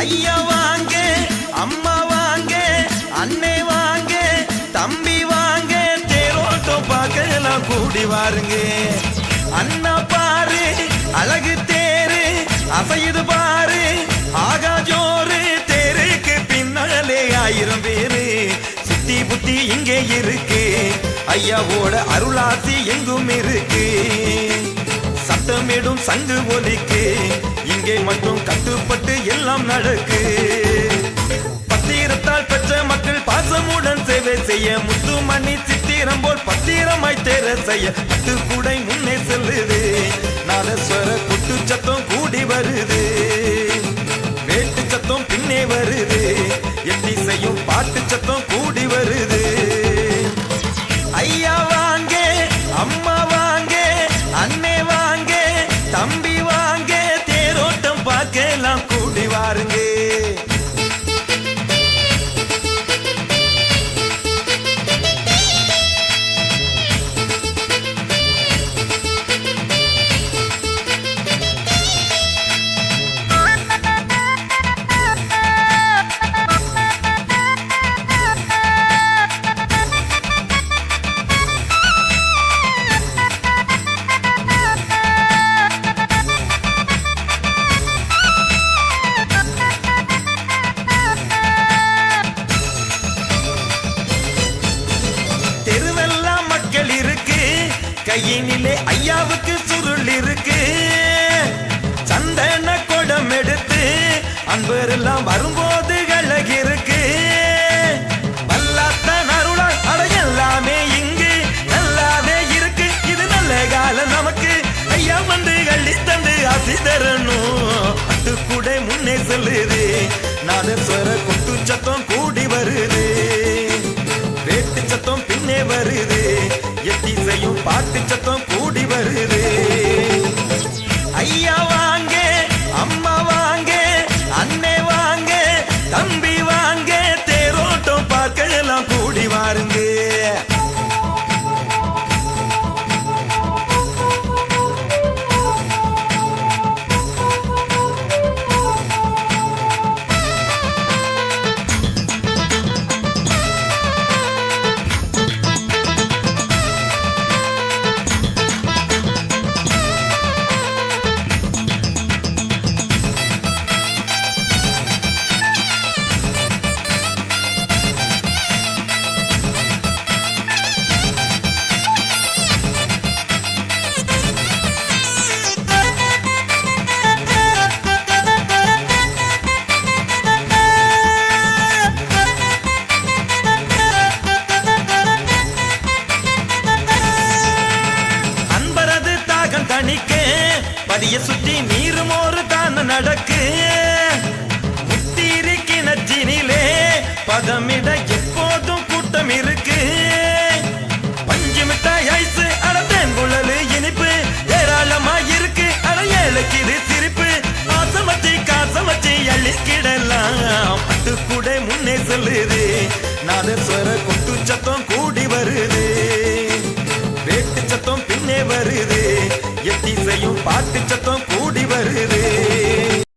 ஐயா வாங்க, அம்மா வாங்க, அண்ணே வாங்க, தம்பி வாங்க, தேரோட்டம் பார்க்கலாம் கூடி வாருங்க. அண்ணா பாரு அழகு தேரு அசையுது பாரு, ஆகா ஜோரு, தேருக்கு பின்னாலே 1000 பேரு. சித்தி புத்தி இங்கே இருக்கு, ஐயாவோட அருளாசி எங்கும் இருக்கு. சத்தமிடும் சங்கு ஒலிக்கு, இங்கே மட்டும் கட்டுப்பட்டு எல்லாம் நடக்கு. பத்திரத்தால் பெற்ற மக்கள் பாசமுடன் சேவை செய்ய, முத்துமணி சித்திரம் போல் பத்திரமாய் தேர செய்ய, பட்டு கூடை முன்னே செல்லுது, நாதஸ்வர குட்டு சத்தம் கூடி வருது, வேட்டு சத்தம் பின்னே வருது, எத்திசையும் பாட்டு சத்தம் கூடி வருது. ஐயா வாங்க, அம்மா வாங்க, அண்ணே வாங்க, தம்பி வாங்க, தேரோட்டம் பார்க்கலாம் கூடி வாருங்க. கையினிலே ஐயாவுக்கு சுருள் இருக்கு, சந்தன கொடம் எடுத்து அன்பரெல்லாம் வரும்போது அழகு இருக்கு. வல்லாத்தான் அருளால் அட எல்லாமே இங்கு நல்லாவே இருக்கு, இது நல்ல காலம் நமக்கு. ஐயா வந்து அள்ளி தந்து ஆசி தரணும், பட்டு கூட முன்னே செல்லுது, நாதஸ்வர கொட்டு சத்தம் கூடி வருது, வேட்டு சத்தம் பின்னே வருது, எத்திசையும் பாட்டு சத்தம் கூடி வருது. ஐயா வாங்க, அம்மா வாங்க, அண்ணே வாங்க, தம்பி வாங்க, தேரோட்டம் பார்க்கலாம் கூடி வாருங்க. படிய சுற்றி நீரும் ஒரு தான நடக்கு, முத்தீரி கிணற்றினிலே பதமிட எப்போதும் கூட்டம் இருக்கு. பஞ்சு மிட்டாய் ஐசு அடத்தேன் குழலு இனிப்பு ஏராளமா இருக்கு, அட ஏழைக்கு இது சிரிப்பு, ஆசமச்சி காசமச்சி அள்ளிக்கிடலாம், பட்டு கூட முன்னே செல்லுது, நாதஸ்வர